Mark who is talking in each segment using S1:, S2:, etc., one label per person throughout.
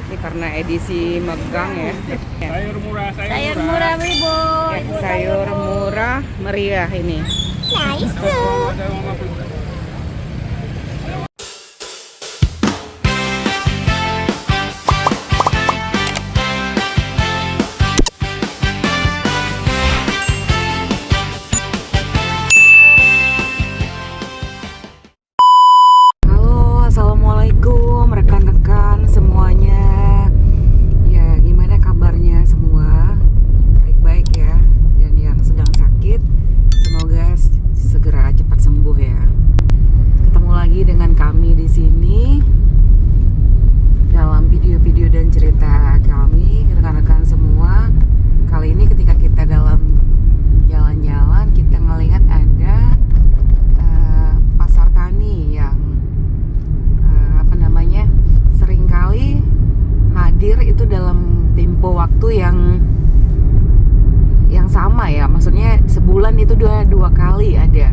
S1: Ini karena edisi Megang ya.
S2: Sayur murah,
S3: Sayur murah Wibo.
S1: Ya, sayur murah meriah ini.
S3: Nice.
S1: Halo, assalamualaikum rekan-rekan semuanya. Ya, gimana kabarnya semua? Baik-baik ya. Dan yang sedang sakit, semoga segera cepat sembuh ya. Ketemu lagi dengan kami di sini dalam video-video dan cerita kami, rekan-rekan semua. Kali ini ketika kita dalam jalan-jalan, kita ngelihat ada pasar tani yang seringkali hadir itu dalam tempo waktu yang sama ya, maksudnya sebulan itu dua kali ada.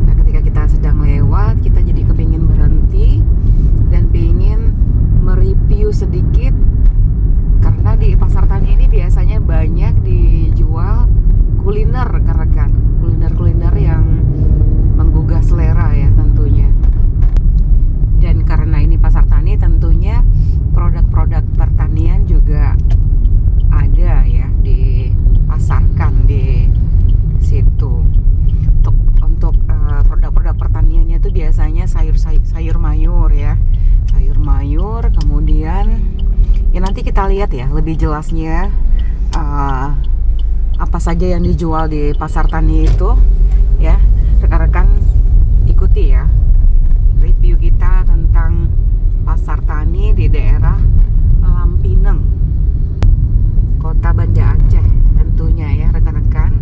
S1: Nah, ketika kita sedang lewat, kita jadi kepingin berhenti dan pengen mereview sedikit, karena di pasar tani ini biasanya banyak dijual kuliner, rekan-rekan, kuliner yang menggugah selera ya tentunya. Dan karena ini pasar tani, tentunya produk-produk pertanian juga ada ya, dipasarkan di situ. Untuk produk-produk pertaniannya itu biasanya sayur mayur ya, sayur mayur. Kemudian ya nanti kita lihat ya lebih jelasnya apa saja yang dijual di pasar tani itu ya, rekan-rekan ikuti ya review kita tentang pasar tani di daerah Lampineng, Kota Banda Aceh tentunya ya rekan-rekan.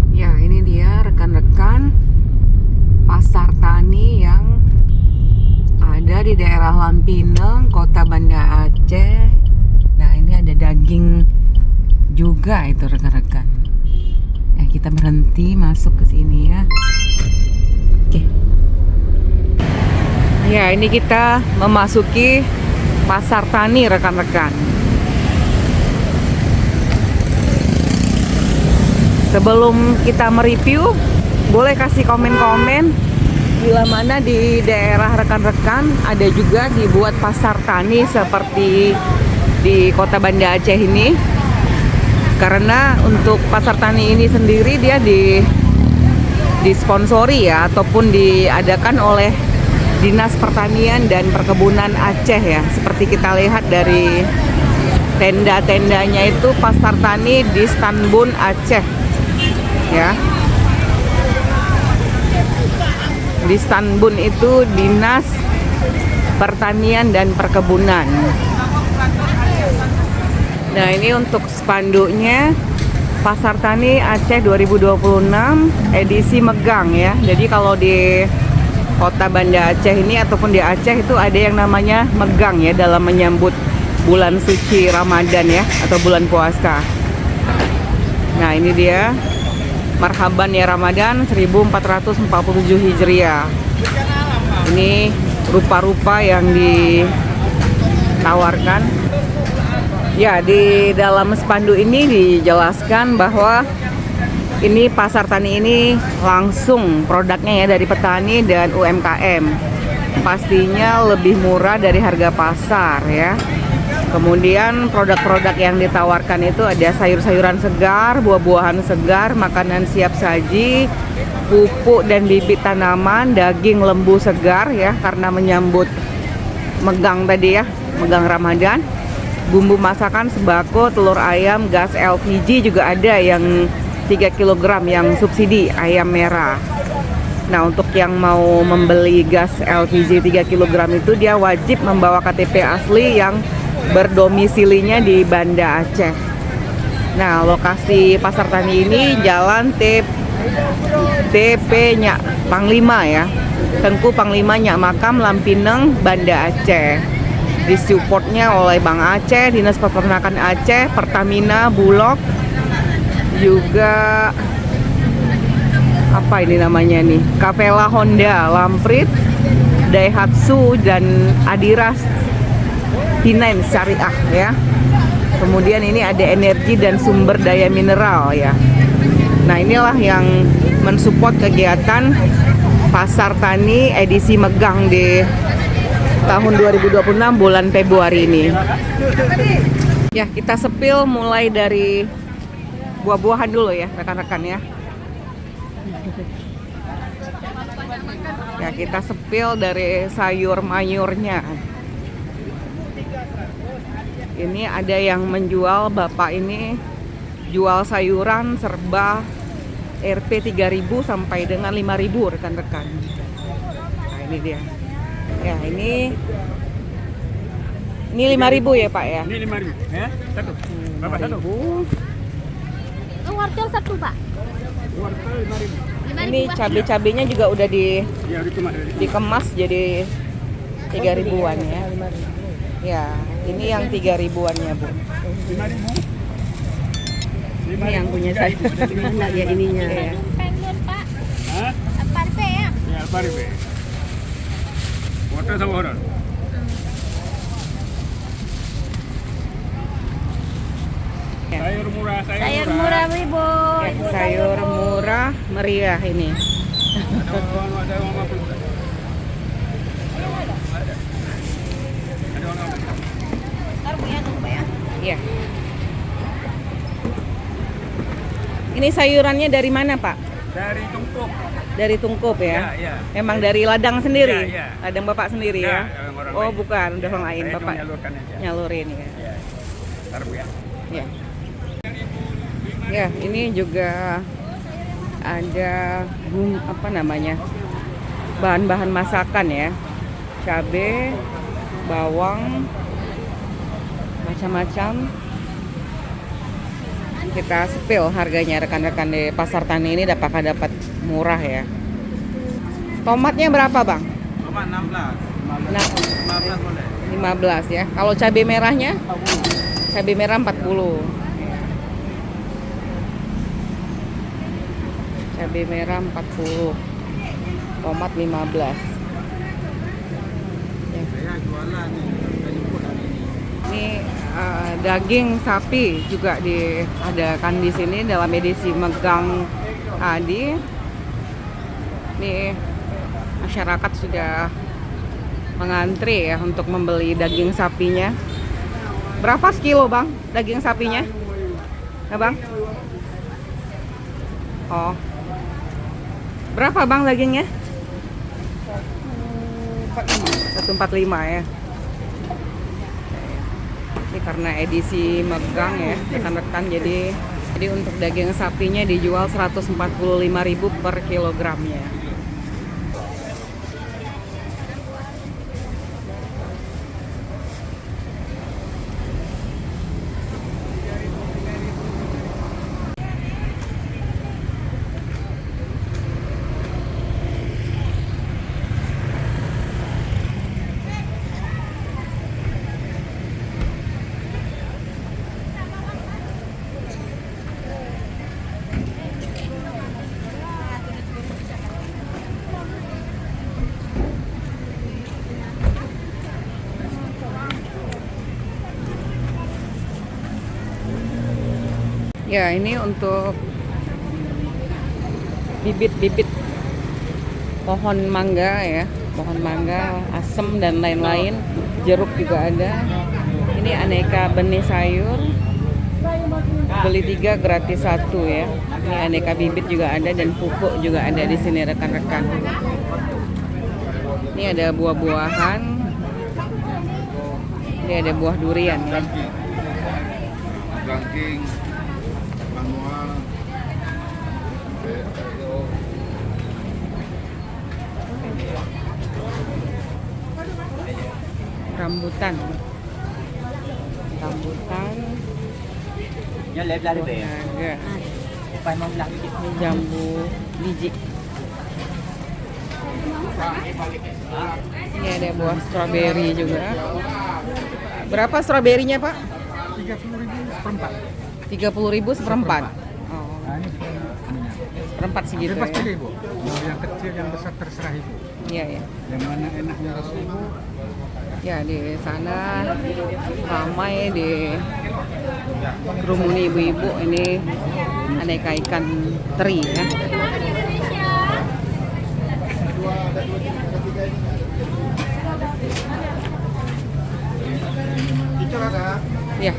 S1: Ya, ini dia rekan-rekan pasar tani yang ada di daerah Lampineng, Kota Banda Aceh. Nah, ini ada daging juga itu rekan-rekan. Kita berhenti masuk ke sini ya. Oke. Ya, ini kita memasuki pasar tani rekan-rekan. Sebelum kita mereview, boleh kasih komen-komen bila mana di daerah rekan-rekan ada juga dibuat pasar tani seperti di Kota Banda Aceh ini. Karena untuk pasar tani ini sendiri dia disponsori ya, ataupun diadakan oleh Dinas Pertanian dan Perkebunan Aceh ya. Seperti kita lihat dari tenda-tendanya itu pasar tani di Stanbun Aceh ya. Di Stanbun itu Dinas Pertanian dan Perkebunan. Nah, ini untuk spanduknya Pasar Tani Aceh 2026 edisi Megang ya. Jadi kalau di Kota Banda Aceh ini ataupun di Aceh itu ada yang namanya Megang ya, dalam menyambut bulan suci Ramadan ya, atau bulan puasa. Nah, ini dia Marhaban ya Ramadan 1447 Hijriah. Ini rupa-rupa yang ditawarkan. Ya, di dalam spanduk ini dijelaskan bahwa ini pasar tani ini langsung produknya ya dari petani dan UMKM. Pastinya lebih murah dari harga pasar ya. Kemudian produk-produk yang ditawarkan itu ada sayur-sayuran segar, buah-buahan segar, makanan siap saji, pupuk dan bibit tanaman, daging lembu segar ya, karena menyambut Megang tadi ya, Megang Ramadan. Bumbu masakan, sembako, telur ayam, gas LPG juga ada yang 3 kg yang subsidi, ayam merah. Nah, untuk yang mau membeli gas LPG 3 kg itu dia wajib membawa KTP asli yang berdomisilinya di Banda Aceh. Nah, lokasi pasar tani ini Jalan TP Nyak Panglima ya, Tengku Panglima Nyak Makam, Lampineng, Banda Aceh. Disupportnya oleh Bank Aceh, Dinas Peternakan Aceh, Pertamina, Bulog, juga apa ini namanya nih, Capella Honda, Lamprit, Daihatsu dan Adidas Finance Syariah ya. Kemudian ini ada energi dan sumber daya mineral ya. Nah, inilah yang mensupport kegiatan Pasar Tani edisi Megang di tahun 2026 bulan Februari ini. Ya, kita sepil mulai dari buah-buahan dulu ya, rekan-rekan ya. Ya, kita sepil dari sayur mayurnya. Ini ada yang menjual, bapak ini jual sayuran serba Rp 3.000 sampai dengan 5.000 rekan-rekan. Nah, ini dia. Ya, ini 5.000 ya, Pak ya?
S2: Ini 5.000 ya. Satu. Berapa satu?
S1: 5.000.
S3: Wortel satu, Pak.
S2: Wortel 5.000.
S1: Ini cabai-cabainya juga udah
S2: Ya,
S1: dikemas jadi 3.000-an ya. Ya, ini yang 3.000-annya, Bu.
S2: 5.000.
S1: Ini yang punya saya.
S4: Enak ya ininya.
S1: Iya.
S3: Pengen, Pak.
S2: Hah?
S3: Parpe ya.
S2: Ya, 4.000. Wortel sama wortel.
S1: Ya.
S2: Sayur murah,
S3: Sayur murah ribu.
S1: Ya, sayur murah meriah ini.
S2: Ada uang 50. Ada uang 50.
S3: Ntar Bu ya, tunggu ya.
S1: Iya. Ini sayurannya dari mana, Pak?
S2: Dari Tungkuk.
S1: Dari Tungkup ya?
S2: Ya, ya.
S1: Memang dari ladang sendiri?
S2: Ya, ya.
S1: Ladang Bapak sendiri
S2: Ya,
S1: ya?
S2: orang
S1: Oh,
S2: lain.
S1: bukan, udah orang lain.
S2: Saya cuma
S1: Bapak
S2: nyalurkan aja.
S1: nyalurin ya.
S2: Ya. Ntar Bu ya.
S1: Ya. Ya, ini juga ada apa namanya? Bahan-bahan masakan ya. Cabai, bawang, macam-macam. Kita sepil harganya rekan-rekan di Pasar Tani ini apakah dapat murah ya. Tomatnya berapa, Bang?
S2: Tomat 16.
S1: Nah,
S2: 15 boleh.
S1: 15 ya. Kalau cabai merahnya? Cabai merah 40. Cabai merah 40. Tomat 15. Ya.
S2: Saya jualan nih. Saya jemput hari ini.
S1: Ini daging sapi juga diadakan di sini dalam edisi Megang Adi. Ini masyarakat sudah mengantri ya untuk membeli daging sapinya. Berapa sekilo, Bang, daging sapinya? Nah, Bang? Oh. Berapa, Bang, dagingnya? 145 ya. Ini karena edisi Megang ya, rekan-rekan, jadi untuk daging sapinya dijual 145.000 per kilogramnya. Ya, ini untuk bibit-bibit pohon mangga ya, pohon mangga, asem dan lain-lain, jeruk juga ada. Ini aneka benih sayur, beli 3 gratis 1 ya. Ini aneka bibit juga ada dan pupuk juga ada di sini rekan-rekan. Ini ada buah-buahan, ini ada buah durian ya.
S5: Ranking manual
S1: Rambutan,
S4: Nhớ lép ra đi về.
S1: naga,
S4: Phải mong lặng đi.
S1: ini jambu biji. Ini ada buah stroberi juga. Berapa stroberinya, Pak?
S2: 30.000 seperempat.
S1: 30.000 seperempat. Oh,
S2: Nah, ini
S1: seperempat segitu
S2: bebas
S1: ya.
S2: pilih, Bu. Mau yang kecil, yang besar terserah Ibu.
S1: Iya ya.
S2: Yang mana enaknya 100.000,
S1: Ya, di sana ramai dikerumuni ibu-ibu. Ini aneka ikan teri ya.
S5: Hijau ada.
S1: Ya.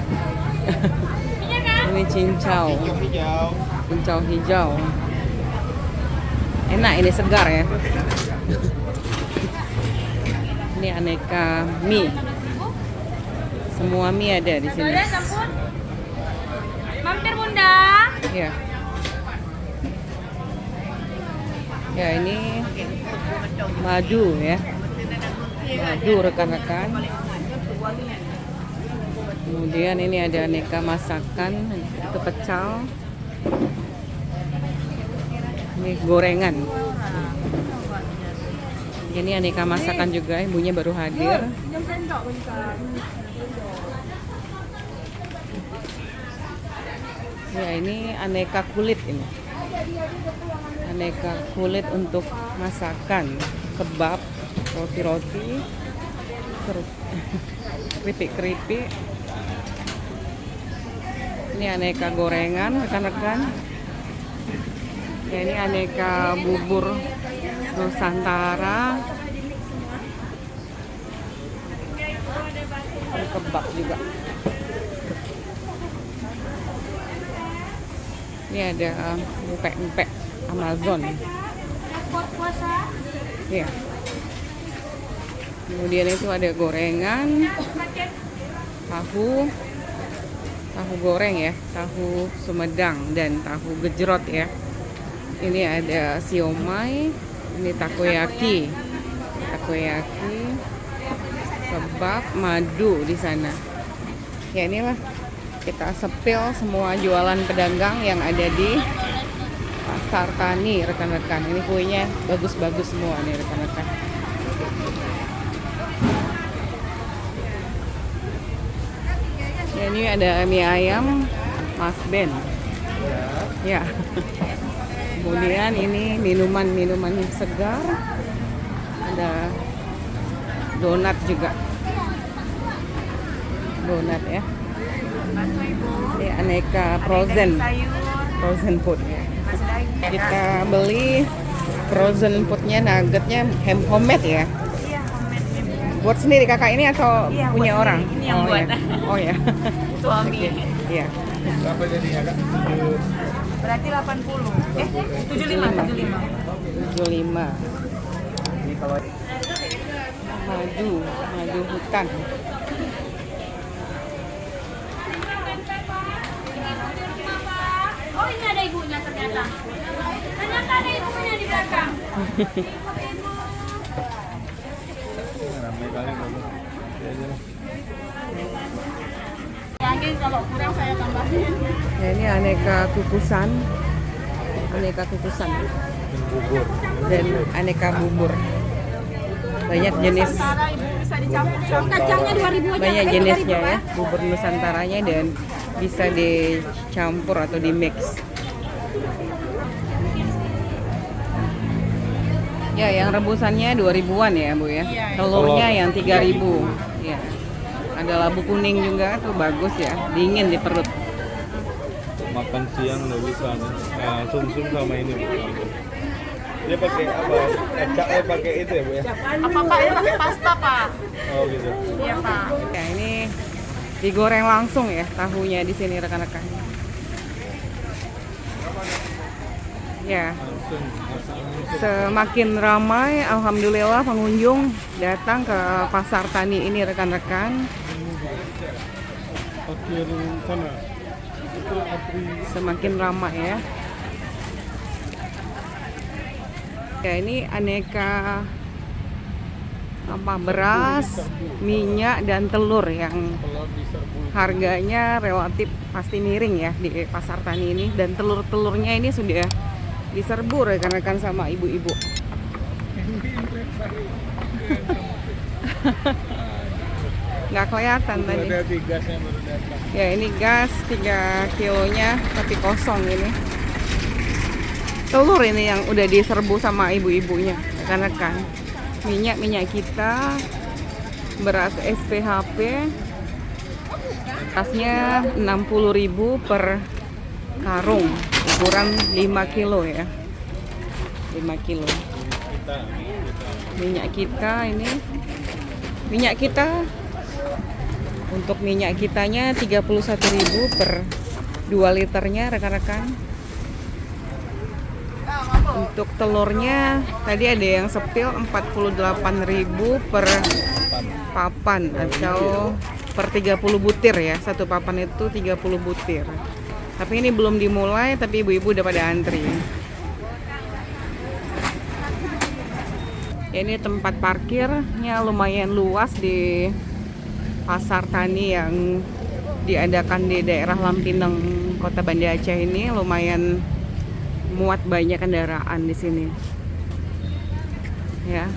S1: Ini cincau.
S5: Hijau.
S1: Cincau hijau. Enak, ini segar ya. Ini aneka mie. Semua mie ada di sini.
S3: Mampir Bunda.
S1: Ya. Ya, ini madu ya. Madu rekan-rekan. Kemudian ini ada aneka masakan, itu pecel. Ini gorengan. Ini aneka masakan juga, ibunya baru hadir. Ya, ini aneka kulit ini. Aneka kulit untuk masakan, kebab, roti-roti, keripik-keripik. Ini aneka gorengan, rekan-rekan. Ya, ini aneka bubur Nusantara. Ini kebab juga. Ini ada empek-empek Amazon. Ya. Kemudian itu ada gorengan, tahu goreng ya, tahu Sumedang dan tahu gejrot ya. Ini ada siomay, ini takoyaki, kebab, madu di sana. Ya, inilah kita sepil semua jualan pedagang yang ada di Pasar Tani, rekan-rekan. Ini kuenya bagus-bagus semua nih, rekan-rekan. Ya, ini ada mie ayam Mas Ben. Ya. Kemudian ini minuman segar. Ada donat juga. Donat ya. Ini aneka frozen food ya. Kita beli frozen foodnya, nuggetnya homemade ya. Buat sendiri kakak ini atau punya orang?
S4: Ini yang buat.
S1: Ya. Oh ya.
S4: Suami.
S1: Iya.
S5: Berapa jadinya kak?
S4: Berarti 80.
S1: 75.
S5: Ini kalau
S1: Madu hutan.
S3: Oh, ini ada ibunya ternyata. Ternyata ada ibunya di belakang.
S5: ramai kali kalau.
S3: Yakin kalau kurang saya tambahin.
S1: Ya, ini aneka kukusan
S5: Bubur.
S1: dan aneka bubur. Banyak jenis,
S3: Nusantara ibu bisa dicampur. Kacangnya 2000 aja.
S1: banyak jenisnya ya, bubur Nusantaranya, dan bisa dicampur atau di mix. Ya, yang rebusannya 2000-an ya Bu ya. Telurnya yang 3000. Ya. Ada labu kuning juga tuh, bagus ya, dingin di perut.
S5: Makan siang nggak bisa nih. Nah, sum-sum sama ini Bu. Dia pakai apa? Kacangnya pakai itu ya Bu ya?
S3: Apa-apa ini pakai pasta, Pak.
S5: Oh gitu.
S3: Iya, Pak.
S1: Ya, ini digoreng langsung ya tahunya di sini rekan-rekan. Ya,
S5: Langsung.
S1: semakin ramai, alhamdulillah pengunjung datang ke Pasar Tani ini rekan-rekan.
S5: Akhir sana. Itu Apri.
S1: Semakin ramai ya. Ya, ini aneka beras, minyak, dan telur yang harganya relatif pasti miring ya di Pasar Tani ini. Dan telur-telurnya ini sudah diserbu rekan-rekan sama ibu-ibu. Nggak kelihatan tadi.
S5: Ada 3 gasnya baru datang.
S1: Ya, ini gas 3 kilonya tapi kosong ini. Telur ini yang udah diserbu sama ibu-ibunya rekan-rekan. Minyak kita beras SPHP. Tasnya 60.000 per karung, ukuran 5 kilo ya. 5 kilo. Minyak kita ini. Minyak kita untuk minyak kitanya 31.000 per 2 liternya rekan-rekan. Untuk telurnya tadi ada yang sepil 48.000 per papan atau per 30 butir ya. Satu papan itu 30 butir. Tapi ini belum dimulai, tapi ibu-ibu udah pada antri. Ya, ini tempat parkirnya lumayan luas di pasar tani yang diadakan di daerah Lampinang, Kota Banda Aceh ini. Lumayan muat banyak kendaraan di sini. Ya.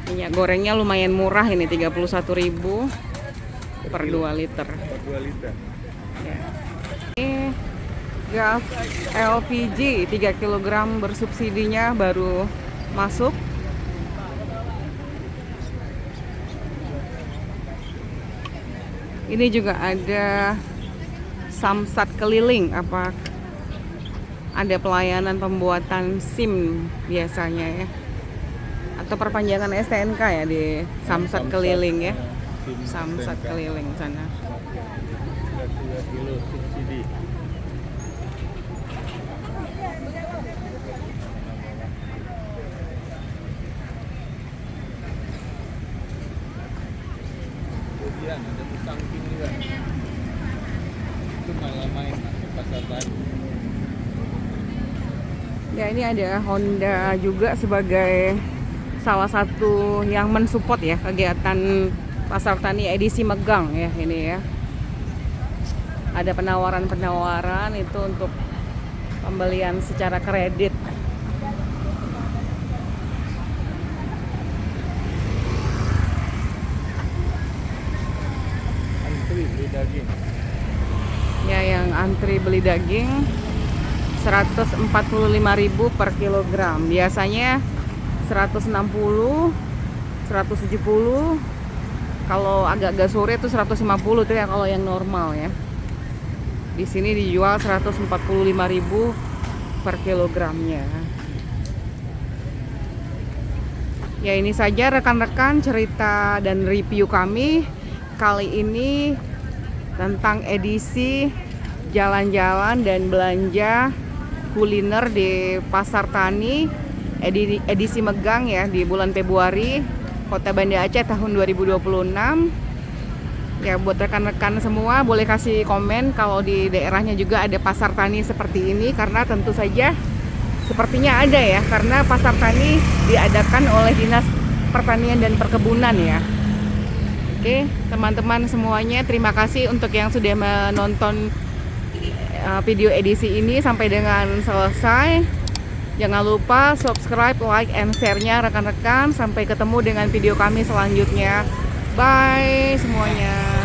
S1: Minyak gorengnya lumayan murah ini 31.000 per 2 liter.
S5: Per 2 liter.
S1: Ya. Ini gas LPG 3 kg bersubsidinya baru masuk. Ini juga ada samsat keliling, apa ada pelayanan pembuatan SIM biasanya ya, atau perpanjangan STNK ya di samsat keliling ya. Samsat keliling sana.
S5: 3 kilo subsidi. Kemudian ada musangking juga. Itu malah main di pasar tani.
S1: Ya, ini ada Honda juga sebagai salah satu yang mensupport ya kegiatan pasar tani edisi Megang ya ini ya. Ada penawaran-penawaran itu untuk pembelian secara kredit.
S5: Antri beli daging.
S1: Ya, yang antri beli daging 145.000 per kilogram. Biasanya 160, 170. Kalau agak-agak sore itu 150 tuh ya kalau yang normal ya. Di sini dijual 145.000 per kilogramnya. Ya, ini saja rekan-rekan cerita dan review kami kali ini tentang edisi jalan-jalan dan belanja kuliner di Pasar Tani edisi Megang ya di bulan Februari Kota Banda Aceh tahun 2026. Ya, buat rekan-rekan semua boleh kasih komen kalau di daerahnya juga ada pasar tani seperti ini, karena tentu saja sepertinya ada ya, karena pasar tani diadakan oleh Dinas Pertanian dan Perkebunan ya. Oke, teman-teman semuanya, terima kasih untuk yang sudah menonton video edisi ini sampai dengan selesai. Jangan lupa subscribe, like, and share-nya rekan-rekan. Sampai ketemu dengan video kami selanjutnya. Bye semuanya.